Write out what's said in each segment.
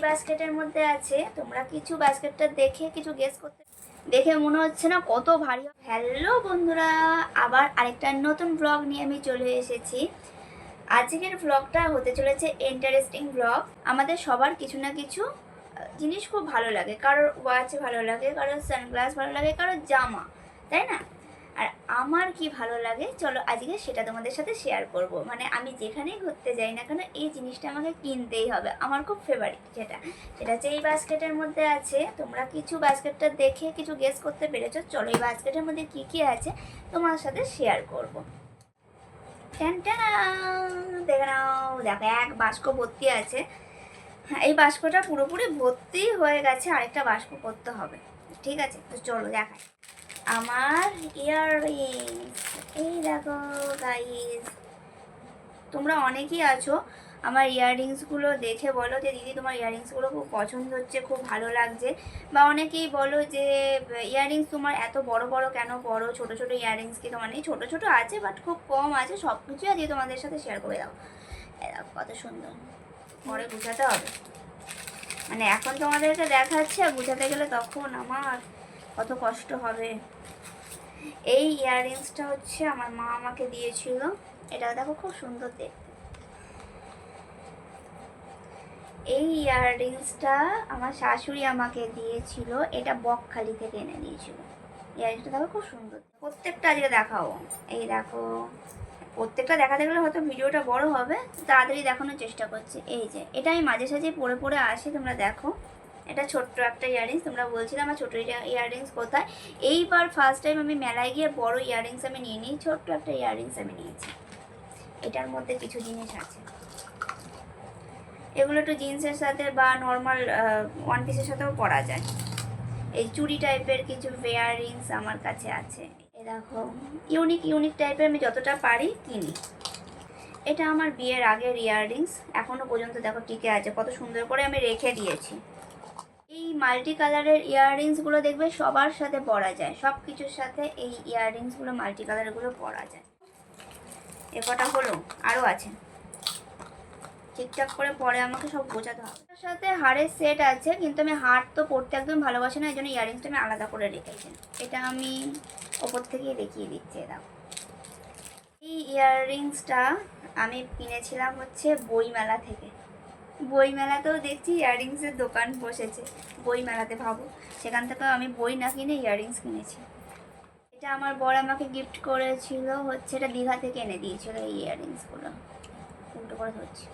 বাস্কেটের মধ্যে আছে। তোমরা কিছু বাস্কেটটা দেখে কিছু গেস করতে, দেখে মনে হচ্ছে না কত ভারী। হ্যালো বন্ধুরা, আবার আরেকটা নতুন ব্লগ নিয়ে আমি চলে এসেছি। আজকের ব্লগটা হতে চলেছে ইন্টারেস্টিং ব্লগ। আমাদের সবার কিছু না কিছু জিনিস খুব ভালো লাগে, কারোর ওয়াচ ভালো লাগে, কারোর সানগ্লাস ভালো লাগে, কারোর জামা, তাই না? আর আমার কি ভালো লাগে চলো আজকে সেটা তোমাদের সাথে শেয়ার করব। মানে আমি যেখানেই ঘুরতে যাই না কেন এই জিনিসটা আমাকে কিনতেই হবে, আমার খুব ফেভারিট। সেটা হচ্ছে এই বাস্কেটের মধ্যে আছে। তোমরা কিছু বাস্কেটটা দেখে কিছু গেস করতে পেরেছো। চলো এই বাস্কেটের মধ্যে কি কি আছে তোমার সাথে শেয়ার করব। দেখে নাও, দেখো এক বাস্ক ভর্তি আছে। হ্যাঁ, এই বাস্কটা পুরোপুরি ভর্তি হয়ে গেছে, আরেকটা বাস্ক করতে হবে। ঠিক আছে, তো চলো দেখাই। আমার ইয়াররিংস, এই দেখো গাইস। তোমরা অনেকেই আছো আমার ইয়াররিংসগুলো দেখে বলো যে দিদি তোমার ইয়াররিংসগুলো খুব পছন্দ হচ্ছে, খুব ভালো লাগছে। বা অনেকেই বলো যে ইয়াররিংস তোমার এত বড় বড় কেন পরো, ছোটো ছোটো ইয়াররিংস কি তোমার নেই? ছোটো ছোটো আছে বাট খুব কম আছে, সব কিছুই আজকে তোমাদের সাথে শেয়ার করে দাও। দেখো কত সুন্দর, পরে গুছাতে হবে। মানে এখন তোমাদেরকে দেখাচ্ছে, আর গুছাতে গেলে তখন আমার কত কষ্ট হবে। এই ইয়াররিংসটা হচ্ছে আমার মা আমাকে দিয়েছিল। এটা দেখো খুব সুন্দর দেখতে। এই ইয়াররিংসটা আমার শাশুড়ি আমাকে দিয়েছিল, এটা বকখালি থেকে এনে দিয়েছিল। ইয়াররিংসটা দেখো খুব সুন্দর, প্রত্যেকটা আজকে দেখাও। এই দেখো, প্রত্যেকটা দেখাতে গেলে হয়তো ভিডিওটা বড় হবে, তাড়াতাড়ি দেখানোর চেষ্টা করছি। এই যে এটা আমি মাঝে সাঝে পরে পরে আসি, তোমরা দেখো। এটা ছোট্ট একটা ইয়াররিংস। তোমরা বলছিলে আমার ছোটো ইয়াররিংস কোথায়। এইবার ফার্স্ট টাইম আমি মেলায় গিয়ে বড় ইয়াররিংস আমি নিয়ে নিই, ছোট্ট একটা ইয়াররিংস আমি নিয়েছি। এটার মধ্যে কিছু জিনিস আছে, এগুলো একটু জিন্সের সাথে বা নর্মাল ওয়ান পিসের সাথেও পরা যায়। এই চুড়ি টাইপের কিছু ইয়াররিংস আমার কাছে আছে। এ দেখো, ইউনিক ইউনিক টাইপের আমি যতটা পারি কিনি। এটা আমার বিয়ের আগের ইয়াররিংস, এখনও পর্যন্ত দেখো টিকে আছে, কত সুন্দর করে আমি রেখে দিয়েছি। এই মাল্টি কালারের ইয়াররিংসগুলো দেখবে সবার সাথে পরা যায়, সব কিছুর সাথে এই ইয়াররিংসগুলো মাল্টি কালারগুলো পরা যায়। এ কটা হলো, আরও আছে। ঠিকঠাক করে পরে আমাকে সব বোঝাতে হবে। তার সাথে হারের সেট আছে, কিন্তু আমি হার তো পরতে একদম ভালোবাসি না, এই জন্য ইয়াররিংসটা আমি আলাদা করে রেখেছি। এটা আমি ওপর থেকেই দেখিয়ে দিচ্ছি। দেখো, এই ইয়াররিংসটা আমি কিনেছিলাম হচ্ছে বইমেলা থেকে। বইমেলাতেও দেখছি ইয়াররিংসের দোকান বসেছে, বইমেলাতে ভাবো, সেখান থেকেও আমি বই না কিনে ইয়াররিংস কিনেছি। এটা আমার বর আমাকে গিফট করেছিল, হচ্ছে এটা দীঘা থেকে এনে দিয়েছিল এই ইয়াররিংসগুলো। উল্টো করে ধরছি,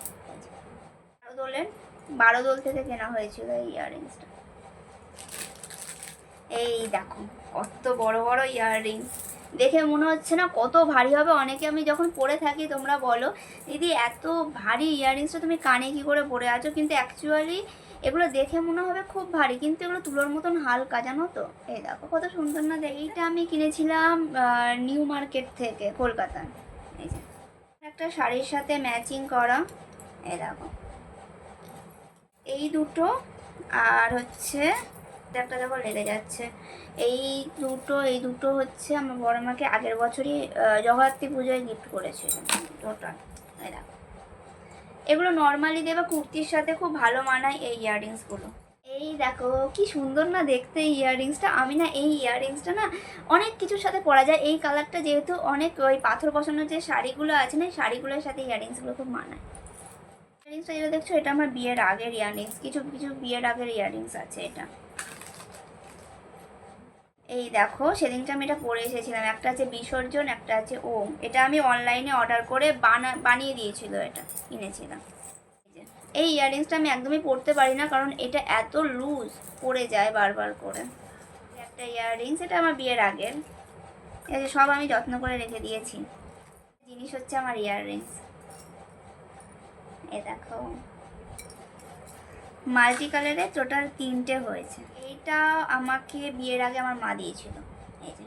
12 দোল থেকে কেনা হয়েছিল এই ইয়াররিংসটা। এই দেখো কত বড় বড় ইয়াররিংস, দেখে মনে হচ্ছে না কত ভারী হবে। অনেকে আমি যখন পরে থাকি তোমরা বলো দিদি এত ভারী ইয়াররিংসটা তুমি কানে কি করে পরে আছো, কিন্তু অ্যাকচুয়ালি এগুলো দেখে মনে হবে খুব ভারী, কিন্তু এগুলো তুলোর মতন হালকা, জানো তো। এই দেখো কত সুন্দর না দেখে। এইটা আমি কিনেছিলাম নিউ মার্কেট থেকে, কলকাতায়। এই যে একটা শাড়ির সাথে ম্যাচিং করা। এই দেখো এই দুটো, আর হচ্ছে একটা দেখো লেগে যাচ্ছে। এই দুটো হচ্ছে আমার বড় মাকে আগের বছরই জগদ্ধাত্রী পুজোয় গিফট করেছিল টোটাল। এই দেখো, এগুলো নর্মালি দেবে কুর্তির সাথে খুব ভালো মানায় এই ইয়াররিংসগুলো। এই দেখো কি সুন্দর না দেখতে এই ইয়াররিংসটা। আমি না এই ইয়াররিংসটা না অনেক কিছুর সাথে পরা যায়। এই কালারটা যেহেতু অনেক ওই পাথর বসানোর যে শাড়িগুলো আছে না, শাড়িগুলোর সাথে ইয়াররিংসগুলো খুব মানায়। ইয়াররিংসটা যেটা দেখছো এটা আমার বিয়ের আগের ইয়াররিংস, কিছু কিছু বিয়ের আগের ইয়াররিংস আছে এটা। এই দেখো সেদিনটা আমি এটা পরে এসেছিলাম, একটা আছে বিসর্জন, একটা আছে ওম। এটা আমি অনলাইনে অর্ডার করে বানিয়ে দিয়েছিল, এটা কিনেছিলাম। এই ইয়াররিংসটা আমি একদমই পরতে পারি না, কারণ এটা এত লুজ, পরে যায় বারবার করে। একটা ইয়াররিংস, এটা আমার বিয়ের আগের। এই যে সব আমি যত্ন করে রেখে দিয়েছি। জিনিস হচ্ছে আমার ইয়াররিংস। এ দেখো মাল্টি কালারের টোটাল 3টে হয়েছে। এইটা আমাকে বিয়ের আগে আমার মা দিয়েছিল। এই যে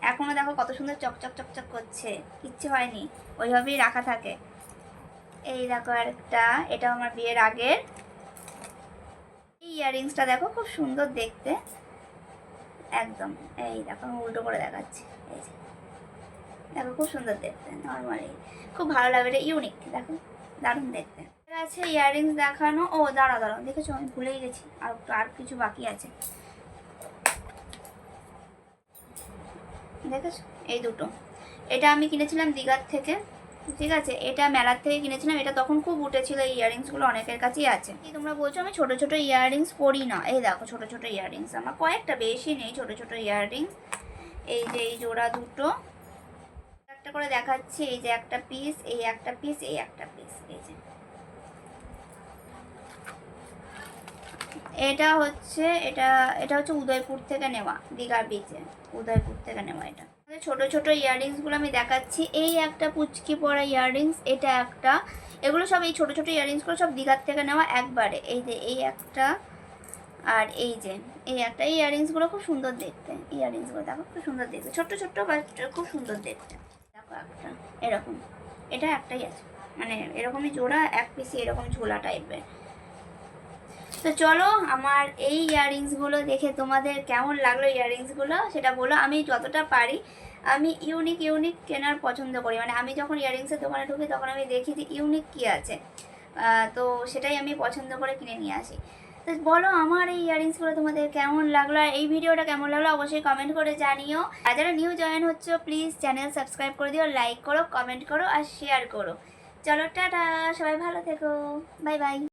এখনও দেখো কত সুন্দর চকচক চকচক করছে, কিচ্ছু হয়নি, ওইভাবেই রাখা থাকে। এই দেখো আরেকটা, এটা আমার বিয়ের আগের। এই ইয়াররিংসটা দেখো খুব সুন্দর দেখতে একদম। এই দেখো আমি উল্টো করে দেখাচ্ছি। এই যে দেখো খুব সুন্দর দেখতে, নর্মালি খুব ভালো লাগে, এটা ইউনিক, দেখো দারুণ দেখতে। আছে ইয়াররিংস দেখানো। ও দাঁড়াও দেখেছো, আমি ভুলেই গেছি, আর কিছু বাকি আছে। দেখেছো এই দুটো, এটা আমি কিনেছিলাম দীঘার থেকে, ঠিক আছে, এটা মেলার থেকে কিনেছিলাম। এটা তখন খুব উঠেছিল, এই ইয়াররিংসগুলো অনেকের কাছেই আছে। তোমরা বলছো আমি ছোট ছোট ইয়াররিংস পরি না, এই দেখো ছোট ছোট ইয়াররিংস আমার কয়েকটা, বেশি নেই, ছোট ছোট ইয়াররিংস। এই যে এই জোড়া দুটো একটা করে দেখাচ্ছি, এই যে একটা পিস, এই একটা পিস, এই একটা পিস, এই যে এটা হচ্ছে উদয়পুর থেকে নেওয়া, দীঘা বিচে উদয়পুর থেকে নেওয়া। এটা ছোট ছোট ইয়াররিংসগুলো আমি দেখাচ্ছি। এই একটা পুচকি পরা ইয়াররিংস, এটা একটা, এগুলো সব এই ছোট ছোট ইয়াররিংসগুলো সব দীঘার থেকে নেওয়া একবারে। এই যে এই একটা, আর এই যে এই একটা, এই ইয়াররিংসগুলো খুব সুন্দর দেখতে, ইয়াররিংসগুলো দেখো খুব সুন্দর দেখতে, ছোট্ট ছোট্ট বাট খুব সুন্দর দেখতে। দেখো একটা এরকম, এটা একটাই আছে, মানে এরকমই জোড়া, এক পিসি এরকম ঝোলা টাইপের। তো চলো আমার এই ইয়াররিংসগুলো দেখে তোমাদের কেমন লাগলো ইয়াররিংসগুলো সেটা বলো। আমি যতটা পারি আমি ইউনিক কেনার পছন্দ করি, মানে আমি যখন ইয়াররিংসের দোকানে ঢুকি তখন আমি দেখি যে ইউনিক কী আছে, তো সেটাই আমি পছন্দ করে কিনে নিয়ে আসি। তো বলো আমার এই ইয়াররিংসগুলো তোমাদের কেমন লাগলো, আর এই ভিডিওটা কেমন লাগলো অবশ্যই কমেন্ট করে জানিও। আর যারা নিউ জয়েন হচ্ছে প্লিজ চ্যানেল সাবস্ক্রাইব করে দিও, লাইক করো, কমেন্ট করো আর শেয়ার করো। চলো টাটা, সবাই ভালো থেকো, বাই বাই।